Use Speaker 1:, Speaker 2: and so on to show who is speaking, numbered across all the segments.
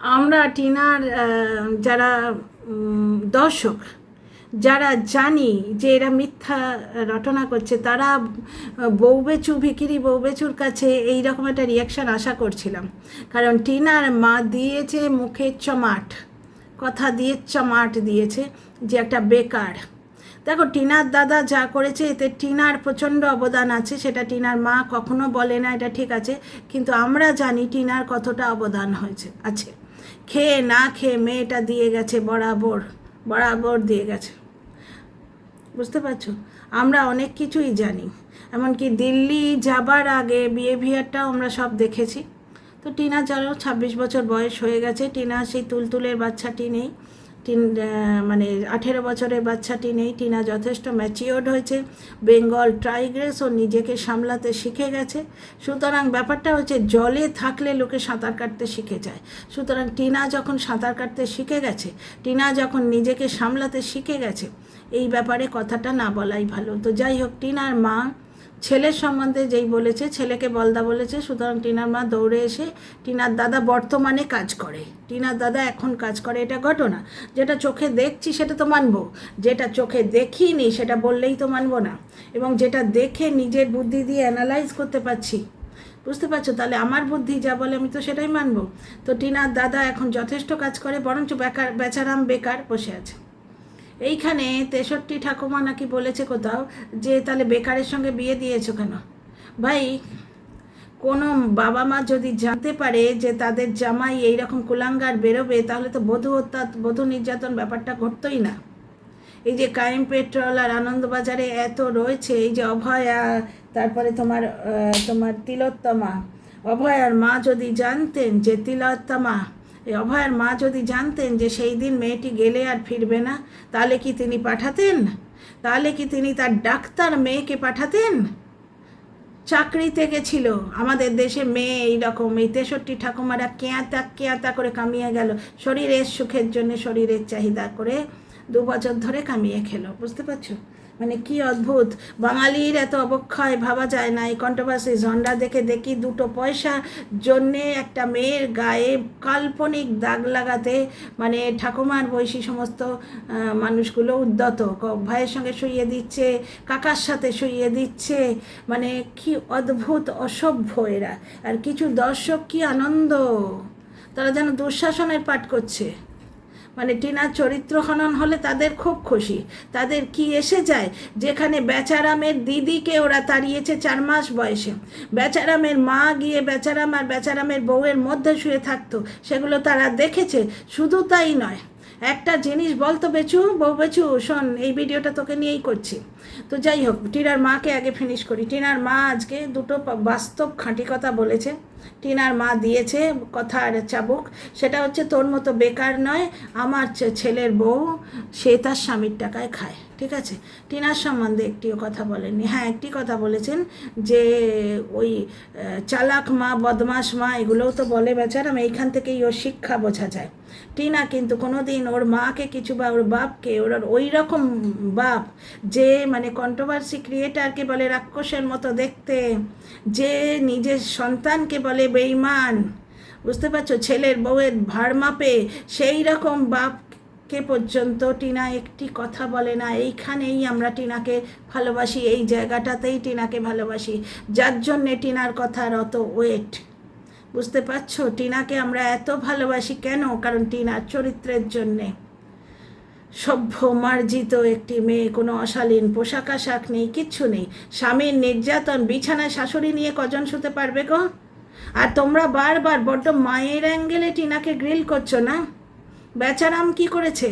Speaker 1: আমরা টিনার যারা দর্শক, যারা জানি যে এরা মিথ্যা রটনা করছে, তারা বউবেচু ভিখিরি বউবেচুর কাছে এই রকম একটা রিয়াকশান আশা করছিলাম। কারণ টিনার মা দিয়েছে মুখে চমাট, কথা দিয়ে চমাট দিয়েছে যে একটা বেকার। দেখো, টিনার দাদা যা করেছে এতে টিনার প্রচণ্ড অবদান আছে, সেটা টিনার মা কখনো বলে না, এটা ঠিক আছে। কিন্তু আমরা জানি টিনার কতটা অবদান আছে। খেয়ে না খেয়ে মেয়েটা দিয়ে গেছে, বরাবর বরাবর দিয়ে গেছে, বুঝতে পারছো? আমরা অনেক কিছুই জানি, এমনকি দিল্লি যাবার আগে বিহেভিয়ারটাও আমরা সব দেখেছি। তো টিনা চলো 26 বছর বয়স হয়ে গেছে, টিনা সেই তুলতুলের বাচ্চাটি নেই, মানে 18 বছরের বাচ্চাটি নেই। টিনা যথেষ্ট ম্যাচিওর্ড হয়েছে, বেঙ্গল টাইগ্রেস, ও নিজেকে সামলাতে শিখে গেছে। সুতরাং ব্যাপারটা হচ্ছে, জলে থাকলে লোকে সাঁতার কাটতে শিখে যায়। সুতরাং টিনা যখন সাঁতার কাটতে শিখে গেছে, টিনা যখন নিজেকে সামলাতে শিখে গেছে, এই ব্যাপারে কথাটা না বলাই ভালো। তো যাই হোক, টিনার মা ছেলের সম্বন্ধে যেই বলেছে, ছেলেকে বলদা বলেছে, সুতরাং টিনার মা দৌড়ে এসে, টিনার দাদা বর্তমানে কাজ করে, টিনার দাদা এখন কাজ করে, এটা ঘটনা। যেটা চোখে দেখছি সেটা তো মানবো, যেটা চোখে দেখিনি সেটা বললেই তো মানবো না। এবং যেটা দেখে নিজের বুদ্ধি দিয়ে অ্যানালাইজ করতে পারছি, বুঝতে পারছো? তাহলে আমার বুদ্ধি যা বলে আমি তো সেটাই মানবো। তো টিনার দাদা এখন যথেষ্ট কাজ করে, বরঞ্চ বেচারাম বেকার বসে আছে। এইখানে 63 ঠাকুমা নাকি বলেছে কোথাও যে তাহলে বেকারের সঙ্গে বিয়ে দিয়েছো কেন? ভাই, কোনো বাবা মা যদি জানতে পারে যে তাদের জামাই এইরকম কুলাঙ্গার বেরোবে, তাহলে তো বধূ নির্যাতন ব্যাপারটা ঘটতোই না। এই যে ক্রাইম পেট্রোল আর আনন্দবাজারে এত রয়েছে, এই যে অভয়া, তারপরে তোমার তিলোত্তমা, অভয়ার মা যদি জানতেন যে তিলোত্তমা, এই অভয়ার মা যদি জানতেন যে সেই দিন মেয়েটি গেলে আর ফিরবে না, তাহলে কি তিনি পাঠাতেন? তাহলে কি তিনি তার ডাক্তার মেয়েকে পাঠাতেন? চাকরিতে গেছিল। আমাদের দেশে মেয়ে এইরকম, এই 63 ঠাকুমারা কেয়াতা করে কামিয়ে গেল, শরীরের সুখের জন্য শরীরের চাহিদা করে 2 বছর ধরে কামিয়ে খেলো, বুঝতে পারছো? মানে কি অদ্ভুত! বাঙালির এত অবক্ষয় ভাবা যায় না। এই কন্ট্রোভার্সি ঝন্ডা দেখি 2 পয়সা জন্যে একটা মেয়ের গায়ে কাল্পনিক দাগ লাগাতে, মানে ঠাকুমার বয়সী সমস্ত মানুষগুলো উদ্যত, ভাইয়ের সঙ্গে শুইয়ে দিচ্ছে, কাকার সাথে শুইয়ে দিচ্ছে। মানে কি অদ্ভুত অসভ্য এরা। আর কিছু দর্শক কি আনন্দ, তারা যেন দুঃশাসনের পাঠ করছে। মানে টিনার চরিত্র হনন হলে তাদের খুব খুশি। তাদের কি এসে যায়, যেখানে বেচারামের দিদিকে ওরা তাড়িয়েছে 4 মাস বয়সে, বেচারামের মা গিয়ে বেচারাম আর বেচারামের বউয়ের মধ্যে শুয়ে থাকতো, সেগুলো তারা দেখেছে। শুধু তাই নয়, একটা জিনিস বলতো বউ বেচু, শোন, এই ভিডিওটা তোকে নিয়েই করছি। তো যাই হোক, টিনার মাকে আগে ফিনিশ করি। টিনার মা আজকে 2টো বাস্তব খাঁটি কথা বলেছে। টিনার মা দিয়েছে কথার চাবুক, সেটা হচ্ছে, তোর মতো বেকার নয় আমার ছেলের বউ, সে তার স্বামীর টাকায় খায়, ঠিক আছে? টিনার সম্বন্ধে একটিও কথা বলেননি। হ্যাঁ, একটি কথা বলেছেন যে ওই চালাক মা, বদমাস মা, এগুলোও তো বলে বেচারাম, এইখান থেকেই ওর শিক্ষা বোঝা যায়। টিনা কিন্তু কোনোদিন ওর মাকে কিছু, বা ওর বাপকে, ওই রকম বাপ যে মানে কন্ট্রোভার্সি ক্রিয়েটারকে বলে রাক্ষসের মতো দেখতে, যে নিজের সন্তানকে বলে বেঈমান, বুঝতে পারছো, ছেলের বউয়ের ভার মাপে, সেই রকম বাপকে পর্যন্ত টিনা একটি কথা বলে না। এইখানেই আমরা টিনাকে ভালোবাসি, এই জায়গাটাতেই টিনাকে ভালোবাসি, যার জন্যে টিনার কথার অত ওয়েট, বুঝতে পারছো? টিনাকে আমরা এত ভালোবাসি কেন? কারণ টিনার চরিত্রের জন্যে। সভ্য মার্জিত একটি মেয়ে, কোনো অশালীন পোশাক আশাক নেই, কিচ্ছু নেই। স্বামীর নির্যাতন, বিছানায় শাশুড়ি নিয়ে কজন শুতে পারবে গো? আর তোমরা বারবার বড্ড মায়ের অ্যাঙ্গেলে টিনাকে গ্রিল করছো না? বেচারাম কি করেছে?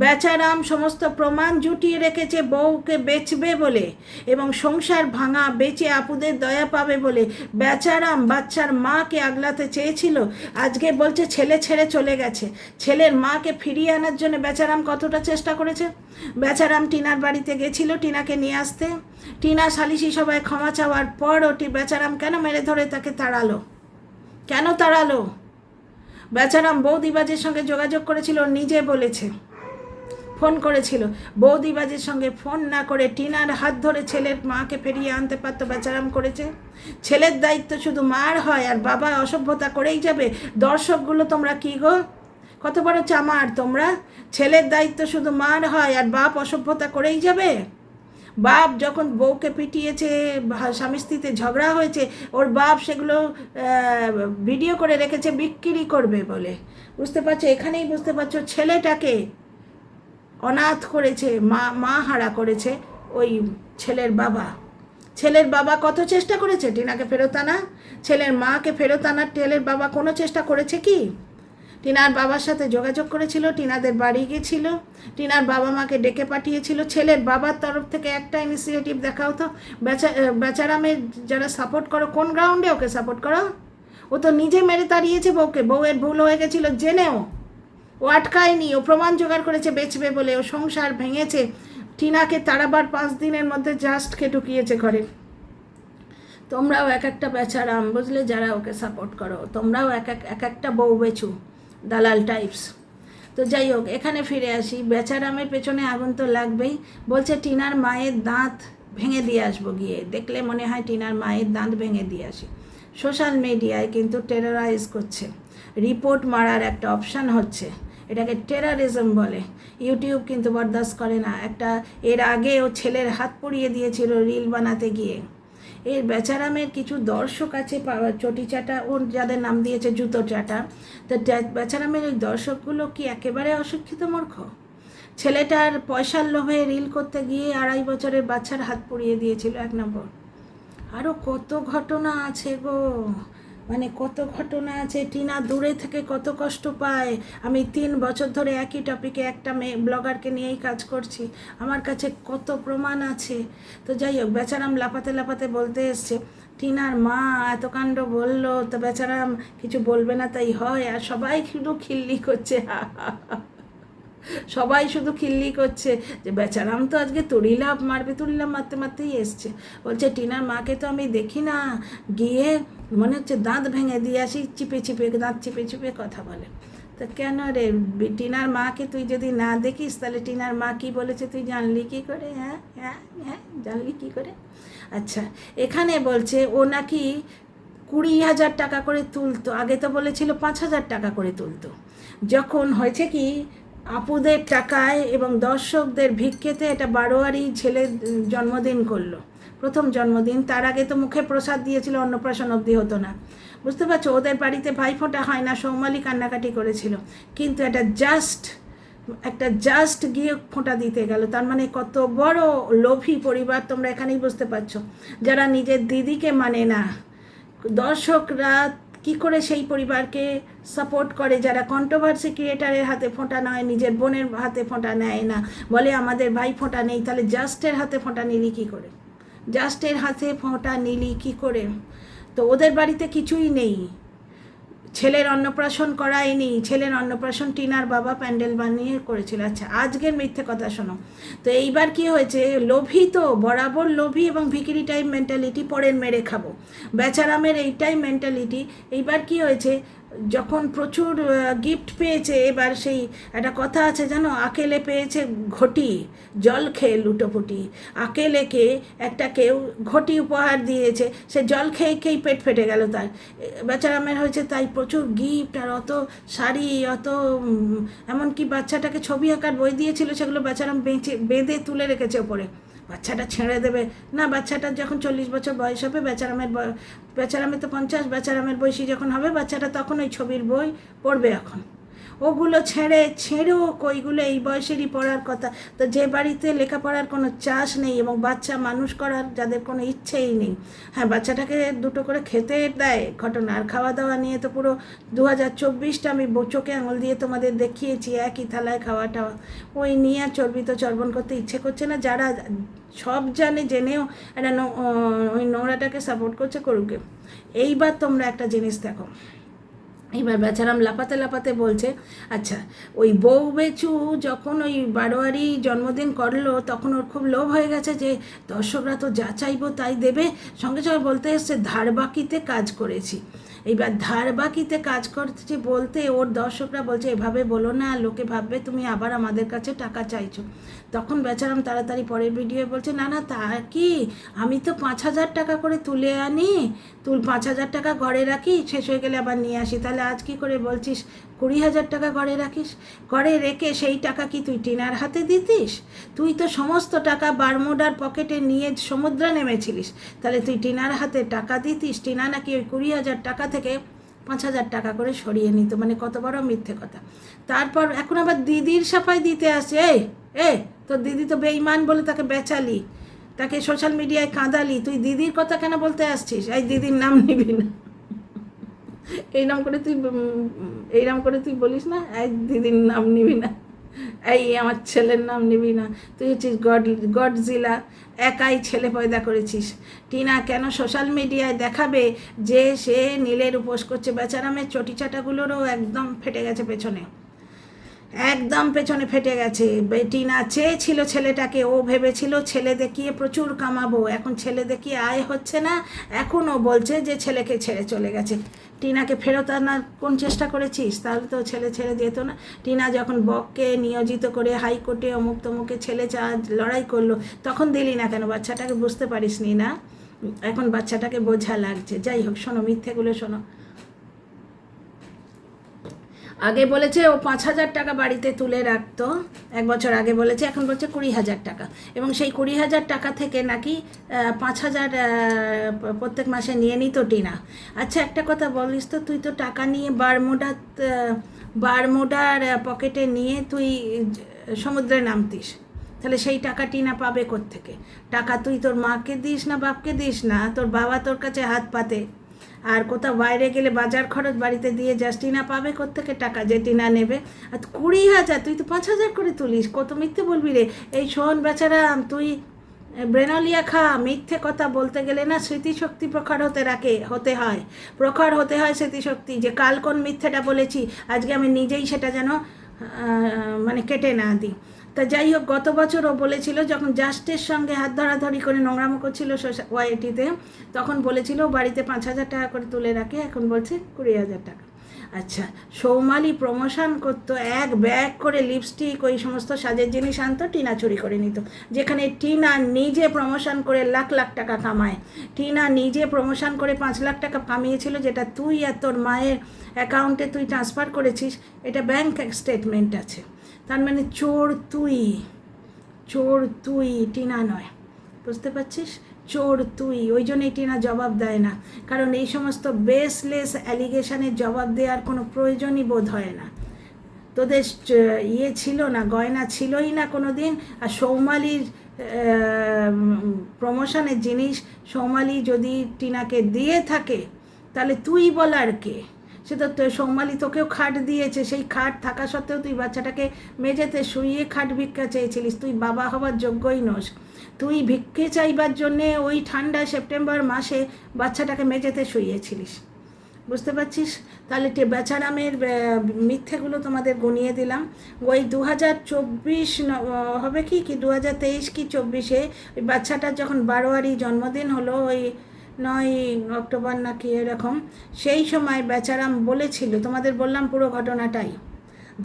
Speaker 1: বেচারাম সমস্ত প্রমাণ জুটিয়ে রেখেছে বউকে বেচবে বলে, এবং সংসার ভাঙা বেচে আপুদের দয়া পাবে বলে। বেচারাম বাচ্চার মাকে আগলাতে চেয়েছিল, আজকে বলছে ছেলে ছেড়ে চলে গেছে। ছেলের মাকে ফিরিয়ে আনার জন্য বেচারাম কতটা চেষ্টা করেছে। বেচারাম টিনার বাড়িতে গেছিল টিনাকে নিয়ে আসতে। টিনা সালিশি সবাই ক্ষমা চাওয়ার পর ওটি বেচারাম কেন মেরে ধরে তাকে তাড়ালো? কেন তাড়ালো? বেচারাম বৌদিবাজের সঙ্গে যোগাযোগ করেছিল, নিজে বলেছে। ফোন করেছিল, বৌদিবাজির সঙ্গে ফোন না করে টিনার হাত ধরে ছেলের মাকে ফিরিয়ে আনতে পারতো, বেচারাম করেছে। ছেলের দায়িত্ব শুধু মার হয় আর বাবা অসভ্যতা করেই যাবে? দর্শকগুলো তোমরা কী গো, কত বড় চামার তোমরা! ছেলের দায়িত্ব শুধু মার হয় আর বাপ অসভ্যতা করেই যাবে? বাপ যখন বউকে পিটিয়েছে, স্বামী স্ত্রীতে ঝগড়া হয়েছে, ওর বাপ সেগুলো ভিডিও করে রেখেছে বিক্রি করবে বলে। বুঝতে পারছো? এখানেই বুঝতে পারছো ছেলেটাকে অনাথ করেছে, মা হারা করেছে ওই ছেলের বাবা। ছেলের বাবা কত চেষ্টা করেছে টিনাকে ফেরত আনা, ছেলের মাকে ফেরত আনার ছেলের বাবা কোনো চেষ্টা করেছে কি? টিনার বাবার সাথে যোগাযোগ করেছিল, টিনাদের বাড়ি গিয়েছিল, টিনার বাবা মাকে ডেকে পাঠিয়েছিল। ছেলের বাবার তরফ থেকে একটা ইনিশিয়েটিভ দেখাও তো। বেচারামের যারা সাপোর্ট করো, কোন গ্রাউন্ডে ওকে সাপোর্ট করো? ও তো নিজে মেরে তাড়িয়েছে বউকে, বউয়ের ভুল হয়ে গেছিলো জেনেও। ও আটকায়নি, ও প্রমাণ জোগাড় করেছে বেচবে বলে, ও সংসার ভেঙেছে। টিনাকে তাড়াবার 5 দিনের মধ্যে জাস্টকে ঢুকিয়েছে ঘরে। তোমরাও এক একটা বেচারাম, বুঝলে, যারা ওকে সাপোর্ট করো, তোমরাও এক একটা বউ বেচু, দালাল টাইপস। তো যাই হোক, এখানে ফিরে আসি। বেচারামের পেছনে আগুন তো লাগবেই। বলছে টিনার মায়ের দাঁত ভেঙে দিয়ে আসবো গিয়ে। দেখলে মনে হয় টিনার মায়ের দাঁত ভেঙে দিয়ে আসি। সোশ্যাল মিডিয়ায় কিন্তু টেররাইজ করছে, রিপোর্ট মারার একটা অপশান হচ্ছে, এটাকে টেরারিজম বলে। ইউটিউব কিন্তু বরদাস্ত করে না। এর আগে ও ছেলের হাত পুড়িয়ে দিয়েছিল রিল বানাতে গিয়ে। এর বেচারামের কিছু দর্শক আছে, চটি চাটা, ওর যাদের নাম দিয়েছে জুতো চাটা। তো বেচারামের ওই দর্শকগুলো কি একেবারে অশিক্ষিত মূর্খ? ছেলেটার পয়সার লোভে রিল করতে গিয়ে 2.5 বছরের বাচ্চার হাত পুড়িয়ে দিয়েছিল, 1 নম্বর। আরও কত ঘটনা আছে গো, মানে কত ঘটনা আছে। টিনা দূরে থেকে কত কষ্ট পায়। আমি 3 বছর ধরে একই টপিকে একটা ব্লগারকে নিয়েই কাজ করছি, আমার কাছে কত প্রমাণ আছে। তো যাই হোক, বেচারাম লাফাতে লাফাতে বলতে এসছে টিনার মা এত কাণ্ড বললো, তো বেচারাম কিছু বলবে না তাই হয়, আর সবাই শুধু খিল্লি করছে, সবাই শুধু খিল্লি করছে যে বেচারাম তো আজকে তুড়িলাভ মারবে, তুড়িলাভ মারতে মারতেই এসছে। বলছে টিনার মাকে তো আমি দেখি না, গিয়ে মনে হচ্ছে দাঁত ভেঙে দিয়ে আসি, চিপে চিপে দাঁত চিপে চিপে কথা বলে। তো কেন রে, টিনার মাকে তুই যদি না দেখিস তাহলে টিনার মা কী বলেছে তুই জানলি কী করে? হ্যাঁ হ্যাঁ হ্যাঁ, জানলি কী করে? আচ্ছা, এখানে বলছে ও নাকি 20,000 টাকা করে তুলতো, আগে তো বলেছিল 5,000 টাকা করে তুলতো। যখন হয়েছে কি, আপুদের টাকায় এবং দর্শকদের ভিক্ষেতে এটা 12 ছেলের জন্মদিন করলো, প্রথম জন্মদিন। তার আগে তো মুখে প্রসাদ দিয়েছিল, অন্নপ্রাশন অবধি হতো না। বুঝতে পারছো? ওদের বাড়িতে ভাইফোঁটা হয় না, সৌমালি কান্নাকাটি করেছিল, কিন্তু এটা জাস্ট গিয়ে ফোঁটা দিতে গেল। তার মানে কত বড় লোভী পরিবার তোমরা এখানেই বুঝতে পারছো। যারা নিজের দিদিকে মানে না, দর্শকরা কি করে সেই পরিবারকে সাপোর্ট করে, যারা কন্ট্রোভার্সি ক্রিয়েটারের হাতে ফোঁটা নয়, নিজের বোনের হাতে ফোঁটা নেয় না, বলে আমাদের ভাই ফোঁটা নেই। তাহলে জাস্টের হাতে ফোঁটা নিলি কী করে? জাস্টের হাতে ফোঁটা নিলি কী করে? তো ওদের বাড়িতে কিছুই নেই, ছেলের অন্নপ্রাশন করায়নি। ছেলের অন্নপ্রাশন টিনার বাবা প্যান্ডেল বানিয়ে করেছিল। আচ্ছা, আজকের মিথ্যে কথা শোনো তো। এইবার কি হয়েছে, লোভী তো বরাবর লোভী এবং ভিকিরি টাইপ মেন্টালিটি, পরের মেরে খাবো, বেচারামের এইটাই মেন্টালিটি। এইবার কি হয়েছে, যখন প্রচুর গিফট পেয়েছে, এবার সেই একটা কথা আছে জানো, আকেলে পেয়েছে ঘটি, জল খেয়ে লুটোপুটি। আকেলেকে একটা কেউ ঘটি উপহার দিয়েছে, সে জল খেয়ে খেয়েই পেট ফেটে গেল তার। বেচারামের হয়েছে তাই, প্রচুর গিফট আর অত শাড়ি, অত এমনকি বাচ্চাটাকে ছবি আঁকার বই দিয়েছিল, সেগুলো বেচারাম বেঁধে তুলে রেখেছে ওপরে। বাচ্চাটা ছেড়ে দেবে না, বাচ্চাটার যখন 40 বছর বয়স হবে, বেচারামের তো 50, বেচারামের বয়সী যখন হবে বাচ্চাটা, তখন ওই ছবির বই পড়বে। এখন ওগুলো ছেড়েও ওইগুলো এই বয়সেরই পড়ার কথা। তো যে বাড়িতে লেখাপড়ার কোনো চাষ নেই এবং বাচ্চা মানুষ করার যাদের কোনো ইচ্ছেই নেই, হ্যাঁ, বাচ্চাটাকে 2টো করে খেতে দেয় ঘটনা। আর খাওয়া দাওয়া নিয়ে তো পুরো 2024টা আমি চোখে আঙুল দিয়ে তোমাদের দেখিয়েছি, একই থালায় খাওয়াটা। ওই নিয়ে আর চর্বিত চর্বণ করতে ইচ্ছে করছে না। যারা সব জানে, জেনেও একটা ওই নোংরাটাকে সাপোর্ট করছে, করুকে। এইবার তোমরা একটা জিনিস দেখো, এইবার বেচারাম লাফাতে লাফাতে বলছে, আচ্ছা, ওই বউ বেচু যখন ওই 12 জন্মদিন করলো, তখন ওর খুব লোভ হয়ে গেছে যে দর্শকরা তো যা চাইবো তাই দেবে। সঙ্গে সঙ্গে বলতে এসছে ধার বাকিতে কাজ করেছি। এইবার ধার বাকিতে কাজ করছে বলতে ওর দর্শকরা বলছে এভাবে বলো না, লোকে ভাববে তুমি আবার আমাদের কাছে টাকা চাইছো। তখন বেচারাম তাড়াতাড়ি পরের ভিডিও বলছে না না, তা কি, আমি তো 5,000 টাকা করে তুলে আনি, 5,000 টাকা ঘরে রাখি, শেষ হয়ে গেলে আবার নিয়ে আসি। তাহলে আজ কি করে বলছিস 20,000 টাকা ঘরে রাখিস? ঘরে রেখে সেই টাকা কি তুই টিনার হাতে দিতিস? তুই তো সমস্ত টাকা বারমুডার পকেটে নিয়ে সমুদ্রে নেমেছিলিস, তাহলে তুই টিনার হাতে টাকা দিতিস? টিনা নাকি ওই 20,000 টাকা থেকে 5,000 টাকা করে সরিয়ে নিত। মানে কত বড় মিথ্যে কথা। তারপর এখন আবার দিদির সাফাই দিতে আসে। তোর দিদি তো বেঈমান বলে তাকে বেচালি, তাকে সোশ্যাল মিডিয়ায় কাঁদালি, তুই দিদির কথা কেন বলতে আসছিস? এই দিদির নাম নিবি না, এইরকম করে তুই বলিস না, এই দিদির নাম নিবি না, এই আমার ছেলের নাম নিবি না। তুই হচ্ছিস গডজিলা, একাই ছেলে পয়দা করেছিস। টিনা কেন সোশ্যাল মিডিয়ায় দেখাবে যে সে নীলের উপোস করছে? বেচারামের চটিচাটাগুলোরও একদম ফেটে গেছে পেছনে, একদম পেছনে ফেটে গেছে। টিনা চেয়েছিল ছেলেটাকে, ও ভেবেছিল ছেলে দেখিয়ে প্রচুর কামাবো, এখন ছেলে দেখিয়ে আয় হচ্ছে না, এখন ও বলছে যে ছেলেকে ছেড়ে চলে গেছে। টিনাকে ফেরত আনার কোন চেষ্টা করেছিস? তাহলে তো ছেলে ছেড়ে যেত না। টিনা যখন বককে নিয়োজিত করে হাইকোর্টে অমুক তমুকে ছেলে লড়াই করলো, তখন দিলি না কেন? বাচ্চাটাকে বুঝতে পারিসনি না? এখন বাচ্চাটাকে বোঝা লাগছে। যাই হোক, শোনো, মিথ্যেগুলো শোনো। আগে বলেছে ও 5,000 টাকা বাড়িতে তুলে রাখতো, 1 বছর আগে বলেছে, এখন বলছে 20,000 টাকা, এবং সেই 20,000 টাকা থেকে নাকি 5,000 প্রত্যেক মাসে নিয়ে নিত টিনা। আচ্ছা একটা কথা বলিস তো, তুই তো টাকা নিয়ে বারমুডার পকেটে নিয়ে তুই সমুদ্রে নামতিস, তাহলে সেই টাকা টিনা পাবে কোত্থেকে? টাকা তুই তোর মাকে দিস না, বাপকে দিস না, তোর বাবা তোর কাছে হাত পাতে, আর কোথাও বাইরে গেলে বাজার খরচ বাড়িতে দিয়ে যাস, টিনা পাবে কোত্থেকে টাকা যে টিনা নেবে? আর 20,000, তুই তো 5,000 করে তুলিস, কত মিথ্যে বলবি রে? এই শোন বেচারা, তুই ব্রেনলিয়া খা, মিথ্যে কথা বলতে গেলে না স্মৃতিশক্তি প্রখর হতে হয় স্মৃতিশক্তি, যে কাল কোন মিথ্যেটা বলেছি আজকে আমি নিজেই সেটা যেন মানে কেটে না দিই। তা যাই হোক, গত বছর ও বলেছিল যখন জাস্টের সঙ্গে হাত ধরাধরি করে নোংরামো করছিল ওয়াইটিতে, তখন বলেছিল বাড়িতে 5,000 টাকা করে তুলে রাখে, এখন বলছে 20,000 টাকা। আচ্ছা, সৌমালি প্রমোশন করতো, এক ব্যাগ করে লিপস্টিক, ওই সমস্ত সাজের জিনিস আনতো, টিনা চুরি করে নিত। যেখানে টিনা নিজে প্রমোশন করে লাখ লাখ টাকা কামায়, টিনা নিজে প্রমোশন করে 5 লাখ টাকা কামিয়েছিল, যেটা তুই আর তোর মায়ের অ্যাকাউন্টে তুই ট্রান্সফার করেছিস, এটা ব্যাংক স্টেটমেন্ট আছে। তার মানে চোর তুই, টিনা নয়। বুঝতে পারছিস? চোর তুই। ওই জন্যই টিনা জবাব দেয় না, কারণ এই সমস্ত বেসলেস অ্যালিগেশনের জবাব দেওয়ার কোনো প্রয়োজনই বোধ হয় না। তোদের ছিল না, গয়না ছিলই না কোনো দিন। আর সৌমালির প্রমোশনের জিনিস সৌমালি যদি টিনাকে দিয়ে থাকে, তাহলে তুই বলার কে? সে তো সৌমালি তোকেও খাট দিয়েছে, সেই খাট থাকা সত্ত্বেও তুই বাচ্চাটাকে মেঝেতে শুইয়ে খাট ভিক্ষা চেয়েছিলিস। তুই বাবা হবার যোগ্যই নস। তুই ভিক্ষে চাইবার জন্যে ওই ঠান্ডা সেপ্টেম্বর মাসে বাচ্চাটাকে মেঝেতে শুইয়েছিলিস। বুঝতে পারছিস? তাহলে বেচারামের মিথ্যেগুলো তোমাদের গুনিয়ে দিলাম। ওই 2024 হবে কি 2023 কি 24-এ ওই বাচ্চাটার যখন 12 জন্মদিন হলো, ওই 9 অক্টোবর নাকি এরকম, সেই সময় বেচারাম বলেছিল, তোমাদের বললাম পুরো ঘটনাটাই,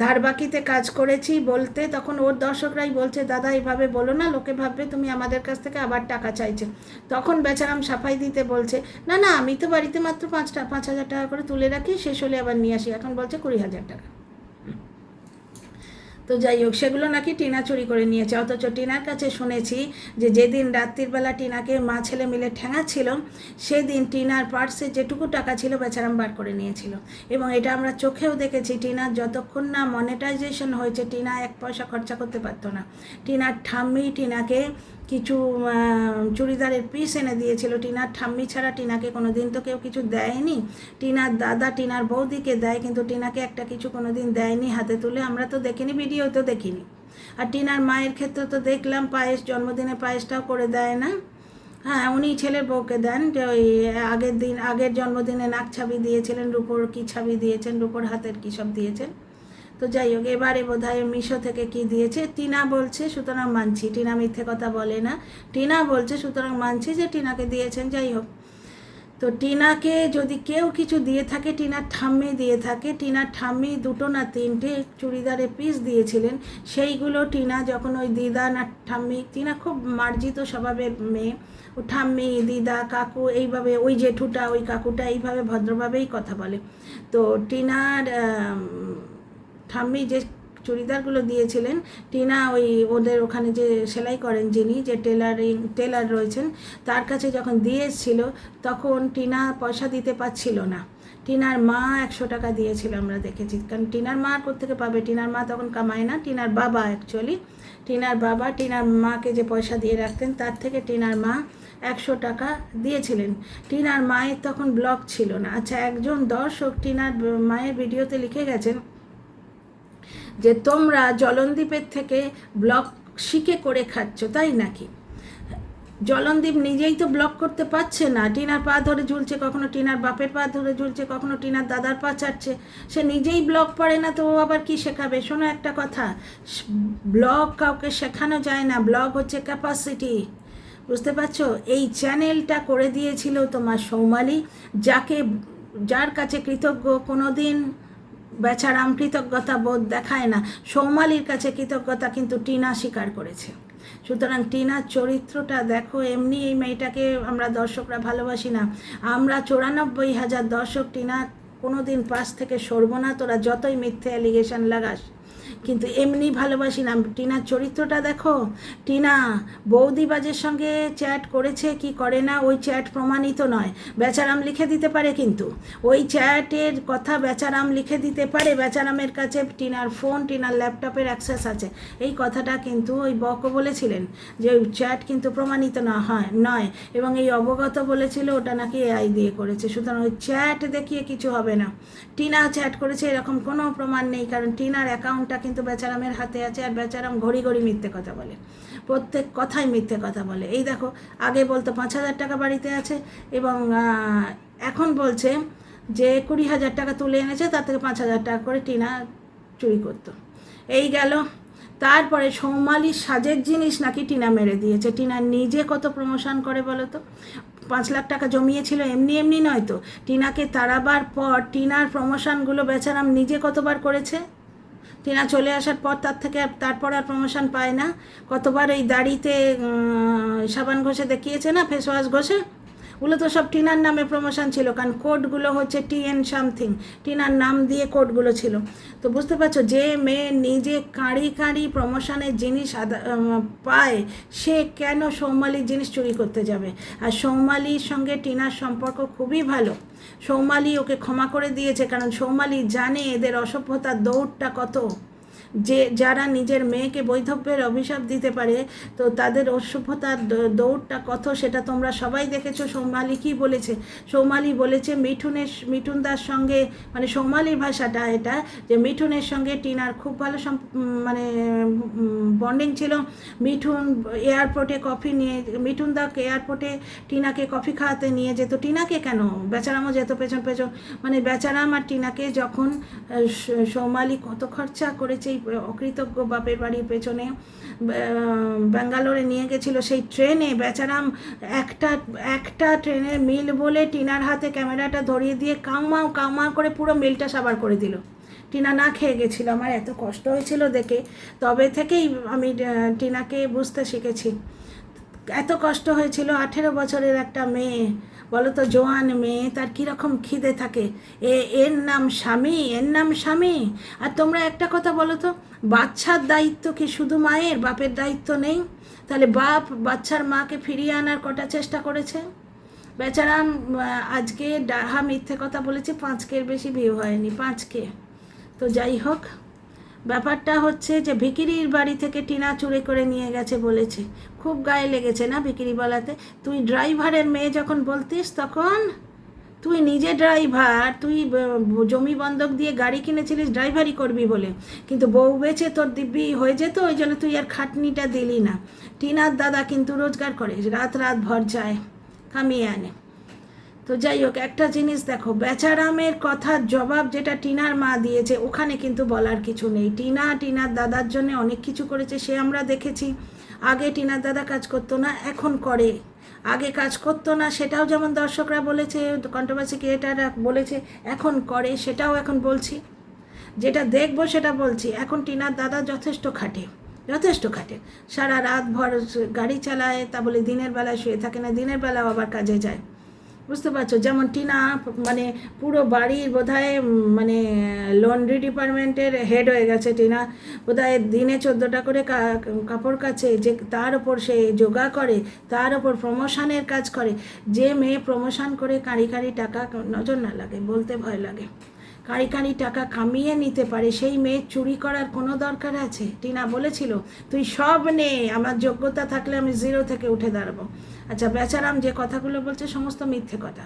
Speaker 1: ধার বাকিতে কাজ করেছি বলতে, তখন ওর দর্শকরাই বলছে দাদা এইভাবে বলো না, লোকে ভাববে তুমি আমাদের কাছ থেকে আবার টাকা চাইছে। তখন বেচারাম সাফাই দিতে বলছে না না, আমি তো বাড়িতে মাত্র 5,000 টাকা করে তুলে রাখি, শেষ হলে আবার নিয়ে আসি, এখন বলছে 20,000 টাকা। তো যাই হোক, সেগুলো নাকি টিনা চুরি করে নিয়েছে। অথচ টিনার কাছে শুনেছি যে যেদিন রাত্রিবেলা টিনাকে মা ছেলে মিলে ঠ্যাঙাচ্ছিল, সেদিন টিনার পার্সে যেটুকু টাকা ছিল বেচারাম বার করে নিয়েছিল। এবং এটা আমরা চোখেও দেখেছি, টিনার যতক্ষণ না মনিটাইজেশন হয়েছে টিনা 1 পয়সা খরচা করতে পারতো না। টিনার ঠাম্মি টিনাকে কিছু চুড়িদারের পিস এনে দিয়েছিল। টিনার ঠাম্মি ছাড়া টিনাকে কোনো দিন তো কেউ কিছু দেয়নি। টিনার দাদা টিনার বৌদিকে দেয়, কিন্তু টিনাকে একটা কিছু কোনো দিন দেয়নি হাতে তুলে, আমরা তো দেখিনি, ভিডিও তো দেখিনি। আর টিনার মায়ের ক্ষেত্রে তো দেখলাম পায়েস, জন্মদিনে পায়েসটাও করে দেয় না। হ্যাঁ, উনি ছেলের বউকে দেন, যে ওই আগের জন্মদিনে নাক ছাবি দিয়েছিলেন, রূপোর কী ছাবি দিয়েছেন, রূপোর হাতের কী সব দিয়েছেন। তো যাই হোক, এবারে বোধহয় মিশো থেকে কি দিয়েছে, টিনা বলছে, সুতরাং মানছি। টিনা মিথ্যে কথা বলে না, টিনা বলছে, সুতরাং মানছি যে টিনাকে দিয়েছেন। যাই হোক, তো টিনাকে যদি কেউ কিছু দিয়ে থাকে, টিনার ঠাম্মি দিয়ে থাকে, টিনার ঠাম্মি 2 না 3টে চুড়িদারের পিস দিয়েছিলেন, সেইগুলো টিনা যখন ওই দিদা না ঠাম্মি, টিনা খুব মার্জিত স্বভাবের মেয়ে, ও ঠাম্মি দিদা কাকু এইভাবে, ওই জেঠুটা ওই কাকুটা এইভাবে ভদ্রভাবেই কথা বলে। তো টিনার ঠাম্মি যে চুড়িদারগুলো দিয়েছিলেন, টিনা ওই ওদের ওখানে যে সেলাই করেন যিনি, যে টেলার রয়েছেন, তার কাছে যখন দিয়ে এসেছিল তখন টিনা পয়সা দিতে পারছিল না। টিনার মা 100 টাকা দিয়েছিল, আমরা দেখেছি। কারণ টিনার মা কোত্থেকে পাবে, টিনার মা তখন কামায় না, টিনার বাবা অ্যাকচুয়ালি, টিনার বাবা টিনার মাকে যে পয়সা দিয়ে রাখতেন তার থেকে টিনার মা 100 টাকা দিয়েছিলেন। টিনার মায়ের তখন ব্লগ ছিল না। আচ্ছা, একজন দর্শক টিনার মায়ের ভিডিওতে লিখে গেছেন যে তোমরা জলনদীপের থেকে ব্লগ শিখে করে খাচ্ছ, তাই নাকি? জলনদীপ নিজেই তো ব্লগ করতে পারছে না, টিনার পা ধরে ঝুলছে, কখনো টিনার বাপের পা ধরে ঝুলছে, কখনো টিনার দাদার পা চাটছে, সে নিজেই ব্লগ পারে না, তো ও আবার কি শেখাবে? শোনো একটা কথা, ব্লগ কাউকে শেখানো যায় না, ব্লগ হচ্ছে ক্যাপাসিটি, বুঝতে পারছো? এই চ্যানেলটা করে দিয়েছিল তোমার সৌমালি, যার কাছে কৃতজ্ঞ কোনো দিন বেচারাম কৃতজ্ঞতা বোধ দেখায় না। সৌমালির কাছে কৃতজ্ঞতা কিন্তু টিনা স্বীকার করেছে। সুতরাং টিনার চরিত্রটা দেখো, এমনি এই মেয়েটাকে আমরা দর্শকরা ভালোবাসি না, আমরা 94,000 দর্শক টিনা কোনো দিন পাশ থেকে সরব না, তোরা যতই মিথ্যে অ্যালিগেশন লাগাস, কিন্তু এমনি ভালোবাসি না। টিনার চরিত্রটা দেখো, টিনা বৌদিবাজের সঙ্গে চ্যাট করেছে কি করে না, ওই চ্যাট প্রমাণিত নয়, বেচারাম লিখে দিতে পারে, কিন্তু ওই চ্যাটের কথা বেচারাম লিখে দিতে পারে, বেচারামের কাছে টিনার ফোন, টিনার ল্যাপটপের অ্যাক্সেস আছে, এই কথাটা কিন্তু ওই বকও বলেছিলেন যে ওই চ্যাট কিন্তু প্রমাণিত নয়, এবং এই অবগত বলেছিল ওটা নাকি এআই দিয়ে করেছে। সুতরাং ওই চ্যাট দেখিয়ে কিছু হবে না। টিনা চ্যাট করেছে এরকম কোনো প্রমাণ নেই, কারণ টিনার অ্যাকাউন্টটা কিন্তু বেচারামের হাতে আছে, আর বেচারাম ঘড়ি মিথ্যে কথা বলে, প্রত্যেক কথাই মিথ্যে কথা বলে। এই দেখো, আগে বলতো 5,000 টাকা বাড়িতে আছে, এবং এখন বলছে যে 20,000 টাকা তুলে এনেছে, তার থেকে 5,000 টাকা করে টিনা চুরি করতো। এই গেল। তারপরে সৌমালির সাজের জিনিস নাকি টিনা মেরে দিয়েছে। টিনা নিজে কত প্রমোশন করে বলো তো, 5 লাখ টাকা জমিয়েছিল, এমনি নয় তো। টিনাকে তাড়াবার পর টিনার প্রমোশনগুলো বেচারাম নিজে কতবার করেছে। টিনা চলে আসার পর তারপর আর প্রমোশন পায় না। কতবার এই দাড়িতে সাবান ঘষে দেখিয়েছে না, ফেস ওয়াশ ঘষে, ওগুলো তো সব টিনার নামে প্রমোশন ছিল, কারণ কোডগুলো হচ্ছে TN সামথিং, টিনার নাম দিয়ে কোডগুলো ছিল। তো বুঝতে পারছো, যে মেয়ে নিজে কাঁড়ি প্রমোশনের জিনিস পায়, সে কেন সৌমালির জিনিস চুরি করতে যাবে? আর সৌমালির সঙ্গে টিনার সম্পর্ক খুবই ভালো। সৌমালি ওকে ক্ষমা করে দিয়েছে, কারণ সৌমালি জানে এদের অসভ্যতার দৌড়টা কত, যে যারা নিজের মেয়েকে বৈধব্যের অভিশাপ দিতে পারে, তো তাদের অসভ্যতার দৌড়টা কত সেটা তোমরা সবাই দেখেছো। সৌমালি কী বলেছে? সৌমালি বলেছে মিঠুনদার সঙ্গে, মানে সৌমালির ভাষাটা এটা, যে মিঠুনের সঙ্গে টিনার খুব ভালো মানে বন্ডিং ছিল। মিঠুন এয়ারপোর্টে কফি নিয়ে, মিঠুনদাকে এয়ারপোর্টে টিনাকে কফি খাওয়াতে নিয়ে যেত, টিনাকে কেন, বেচারামও যেত পেছন, মানে বেচারাম আর টিনাকে যখন সৌমালি কত খরচা করেছে এই অকৃতজ্ঞ বাপের বাড়ির পেছনে, ব্যাঙ্গালোরে নিয়ে গেছিল, সেই ট্রেনে বেচারাম একটা ট্রেনের মিল বলে টিনার হাতে ক্যামেরাটা ধরিয়ে দিয়ে কাউমাও করে পুরো মিলটা সাবার করে দিল। টিনা না খেয়ে গেছিল, আমার এত কষ্ট হয়েছিল দেখে, তবে থেকেই আমি টিনাকে বুঝতে শিখেছি। এত কষ্ট হয়েছিল, 18 বছরের একটা মেয়ে, বলো তো, জোয়ান মেয়ে, তার কীরকম খিদে থাকে, এর নাম স্বামী। আর তোমরা একটা কথা বলো তো, বাচ্চার দায়িত্ব কি শুধু মায়ের, বাপের দায়িত্ব নেই? তাহলে বাপ বাচ্চার মাকে ফিরিয়ে আনার কটা চেষ্টা করেছে? বেচারাম আজকে ডাহা মিথ্যে কথা বলেছে, 5K'র বেশি ভিউ হয়নি, 5K। তো যাই হোক, ব্যাপারটা হচ্ছে যে ভিকিরির বাড়ি থেকে টিনা চুরি করে নিয়ে গেছে বলেছে, খুব গায়ে লেগেছে না ভিকিরি বলাতে? তুই ড্রাইভারের মেয়ে যখন বলতিস, তখন তুই নিজে ড্রাইভার, তুই জমি বন্ধক দিয়ে গাড়ি কিনেছিলিস ড্রাইভারি করবি বলে, কিন্তু বউ বেচে তোর দিব্যি হয়ে যেত, ওই জন্য তুই আর খাটনিটা দিলি না। টিনার দাদা কিন্তু রোজগার করে, রাত ভর যায়, কামিয়ে আনে। তো যাই হোক, একটা জিনিস দেখো, বেচারামের কথার জবাব যেটা টিনার মা দিয়েছে, ওখানে কিন্তু বলার কিছু নেই। টিনার দাদার জন্য অনেক কিছু করেছে, সে আমরা দেখেছি। আগে টিনার দাদা কাজ করতো না, এখন করে। আগে কাজ করতো না সেটাও যেমন দর্শকরা বলেছে, কন্ট্রোভার্সি ক্রিয়েটাররা বলেছে, এখন করে সেটাও এখন বলছি, যেটা দেখবো সেটা বলছি। এখন টিনার দাদা যথেষ্ট খাটে, যথেষ্ট খাটে, সারা রাত ভর গাড়ি চালায়, তা বলে দিনের বেলায় শুয়ে থাকে না, দিনের বেলাও আবার কাজে যায়, বুঝতে পারছো। যেমন টিনা মানে পুরো বাড়ির বোধহয় মানে লন্ড্রি ডিপার্টমেন্টের হেড হয়ে গেছে টিনা, বোধহয় দিনে 14টা করে কাপড় কাচে, যে তার ওপর সে যোগা করে, তার ওপর প্রমোশনের কাজ করে। যে মেয়ে প্রমোশন করে কাঁড়ি কাঁড়ি টাকা, নজর না লাগে, বলতে ভয় লাগে, কাঁড়ি কাঁড়ি টাকা কামিয়ে নিতে পারে, সেই মেয়ে চুরি করার কোনো দরকার আছে? টিনা বলেছিল তুই সব নে, আমার যোগ্যতা থাকলে আমি 0 থেকে উঠে দাঁড়াবো। আচ্ছা, বেচারাম যে কথাগুলো বলছে সমস্ত মিথ্যে কথা।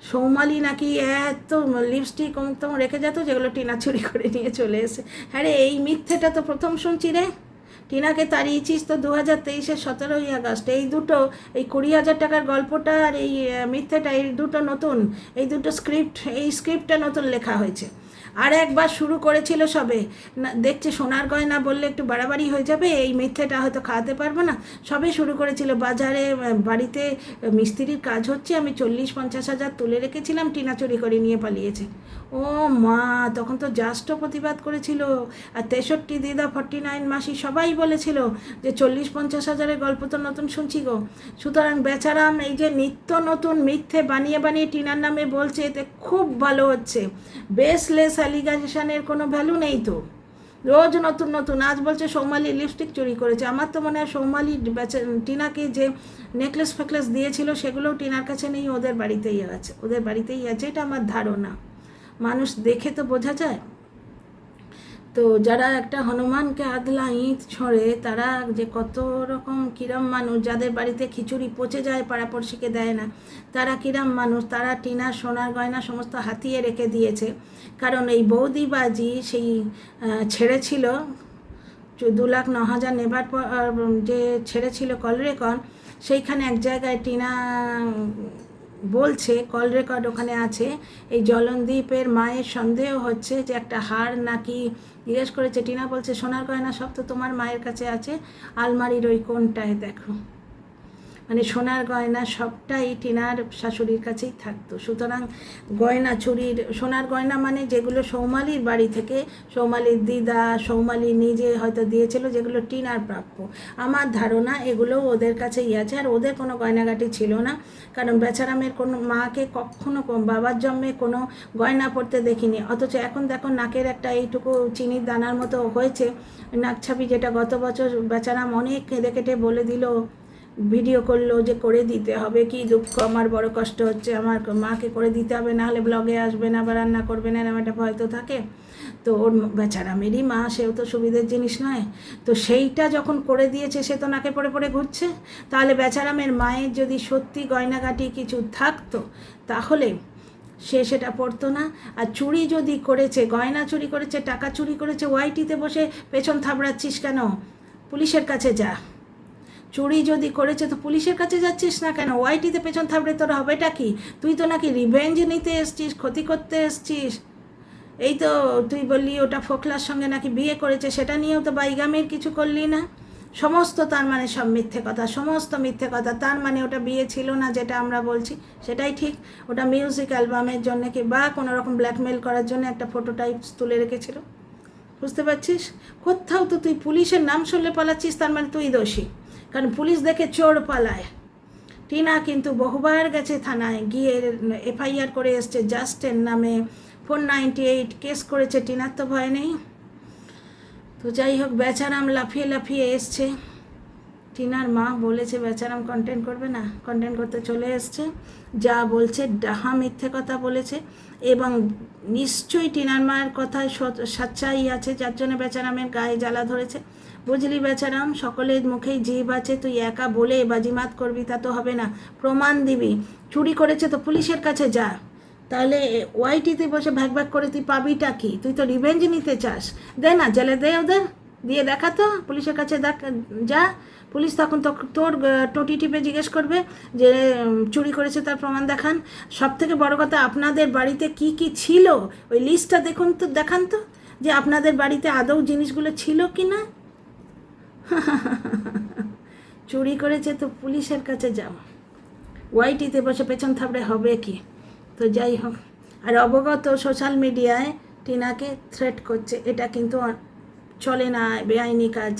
Speaker 1: সৌমালি নাকি এত লিপস্টিক অমুক রেখে যেত যেগুলো টিনা চুরি করে নিয়ে চলে এসে। হ্যাঁ রে, এই মিথ্যেটা তো প্রথম শুনছি রে। টিনাকে তাড়িয়েছিস তো 2023-এর 17ই আগস্ট। এই দুটো, এই 20,000 টাকার গল্পটা আর এই মিথ্যেটা, এই দুটো নতুন, এই দুটো স্ক্রিপ্ট, এই স্ক্রিপ্টটা নতুন লেখা হয়েছে। আর একবার শুরু করেছিল সবে, না দেখছে সোনার গয়না বললে একটু বাড়াবাড়ি হয়ে যাবে, এই মিথ্যেটা হয়তো খাওয়াতে পারবো না, সবে শুরু করেছিল। বাজারে বাড়িতে মিস্ত্রির কাজ হচ্ছে, আমি 40-50 হাজার তুলে রেখেছিলাম, টিনা চুরি করে নিয়ে পালিয়েছে। ও মা, তখন তো জাস্টও প্রতিবাদ করেছিল, আর 63 দিদা, 49 মাসি সবাই বলেছিল যে 40-50 হাজারের গল্প তো নতুন শুনছি গো। সুতরাং বেচারাম এই যে নিত্য নতুন মিথ্যে বানিয়ে বানিয়ে টিনার নামে বলছে, এতে খুব ভালো হচ্ছে। বেসলেস অ্যালিগেশনের কোনো ভ্যালু নেই তো, রোজ নতুন নতুন। আজ বলছে সৌমালি লিপস্টিক চুরি করেছে। আমার তো মনে হয় সৌমালি টিনাকে যে নেকলেস ফেকলেস দিয়েছিল সেগুলোও টিনার কাছে নেই, ওদের বাড়িতেই আছে, ওদের বাড়িতেই আছে, এটা আমার ধারণা। মানুষ দেখে তো বোঝা যায়। তো যারা একটা হনুমানকে আদলা ইঁট ছড়ে, তারা যে কত রকম কিরম মানুষ, যাদের বাড়িতে খিচুড়ি পচে যায় পাড়াপড়শিকে দেয় না, তারা কিরম মানুষ, তারা টিনার সোনার গয়না সমস্ত হাতিয়ে রেখে দিয়েছে। কারণ এই বৌদিবাজি সেই ছেড়েছিল 2,09,000 নেবার পর, যে ছেড়েছিল কল রেকর্ড, সেইখানে এক জায়গায় টিনা বলছে, কল রেকর্ড ওখানে আছে, এই জলনদীপের মায়ের সন্দেহ হচ্ছে যে একটা হার নাকি জিজ্ঞেস করেছে, টিনা বলছে সোনার গয়না সব তো তোমার মায়ের কাছে আছে, আলমারির ওই কোণটায় দেখো। মানে সোনার গয়না সবটাই টিনার শাশুড়ির কাছেই থাকতো। সুতরাং গয়না চুরির, সোনার গয়না মানে যেগুলো সৌমালির বাড়ি থেকে, সৌমালির দিদা, সৌমালি নিজে হয়তো দিয়েছিল, যেগুলো টিনার প্রাপ্য, আমার ধারণা এগুলো ওদের কাছেই আছে। আর ওদের কোনো গয়নাগাটি ছিল না, কারণ বেচারামের কোনো মাকে কখনো বাবার জন্মে কোনো গয়না পরতে দেখিনি। অথচ এখন দেখো নাকের একটা এইটুকু চিনির দানার মতো হয়েছে নাকছাবি, যেটা গত বছর বেচারাম অনেক কেঁদে কেটে বলে দিল, ভিডিও করলো যে করে দিতে হবে, কি দুঃখ, আমার বড় কষ্ট হচ্ছে, আমার মাকে করে দিতে হবে, নাহলে ব্লগে আসবে না বা রান্না করবে না, এরকম একটা ভয় তো থাকে। তো ওর বেচারা মেরি মা, সেও তো সুবিধের জিনিস নয়। তো সেইটা যখন করে দিয়েছে, সে তো নাকে পড়ে পড়ে ঘুরছে। তাহলে বেচারামের মায়ের যদি সত্যি গয়নাগাটি কিছু থাকতো, তাহলে সে সেটা পড়তো না। আর চুরি যদি করেছে, গয়না চুরি করেছে, টাকা চুরি করেছে, ওয়াইটিতে বসে পেছন থাবড়াচ্ছিস কেন? পুলিশের কাছে যা। চুরি যদি করেছে তো পুলিশের কাছে যাচ্ছিস না কেন? ওয়াইটিতে পেছন থাবড়ে তোর হবেটা কি? তুই তো নাকি রিভেঞ্জ নিতে এসছিস, ক্ষতি করতে এসছিস। এই তো তুই বললি ওটা ফোকলার সঙ্গে নাকি বিয়ে করেছে, সেটা নিয়েও তো বাইগামির কিছু করলি না। সমস্ত তার মানে সব মিথ্যে কথা, সমস্ত মিথ্যে কথা। তার মানে ওটা বিয়ে ছিল না, যেটা আমরা বলছি সেটাই ঠিক। ওটা মিউজিক অ্যালবামের জন্য কি বা কোনো রকম ব্ল্যাকমেল করার জন্য একটা ফটো টাইপস তুলে রেখেছিল, বুঝতে পারছিস? কোথাও তো তুই পুলিশের নাম শুনলে পালাচ্ছিস, তার মানে তুই দোষী। কারণ পুলিশ দেখে চোর পালায়। টিনা কিন্তু বহুবার গেছে থানায়, গিয়ে এফআইআর করে এসছে জাস্টের নামে, 498 কেস করেছে, টিনার তো ভয় নেই। তো যাই হোক, বেচারাম লাফিয়ে লাফিয়ে এসছে। টিনার মা বলেছে বেচারাম কন্টেন্ট করবে না, কন্টেন্ট করতে চলে এসছে। যা বলছে ডাহা মিথ্যে কথা বলেছে, এবং নিশ্চয়ই টিনার মায়ের কথায় সচ্চাই আছে, যার জন্য বেচারামের গায়ে জ্বালা ধরেছে। বুঝলি বেচারাম, সকলের মুখেই জিভ আছে, তুই একা বলে বাজিমাত করবি তা তো হবে না, প্রমাণ দিবি। চুরি করেছে তো পুলিশের কাছে যা। তাহলে ওয়াইটিতে বসে ভ্যাক ভ্যাক করে তুই পাবিটা কি? তুই তো রিভেঞ্জ নিতে চাস, দে না, জেলে দে ওদের, দিয়ে দেখা তো, পুলিশের কাছে দেখ, যা। পুলিশ তখন তো তোর টোটি টিপে জিজ্ঞেস করবে যে চুরি করেছে, তার প্রমাণ দেখান। সব থেকে বড় কথা, আপনাদের বাড়িতে কি কি ছিল ওই লিস্টটা দেখুন তো, দেখান তো যে আপনাদের বাড়িতে আদৌ জিনিসগুলো ছিল কি না। চুরি করেছে তো পুলিশের কাছে যাও, ওয়াইটিতে বসে পেছন থাপড়ে হবে কি। তো যাই হোক, আর অবগত সোশ্যাল মিডিয়ায় টিনাকে থ্রেট করছে, এটা কিন্তু চলে না, বেআইনি কাজ।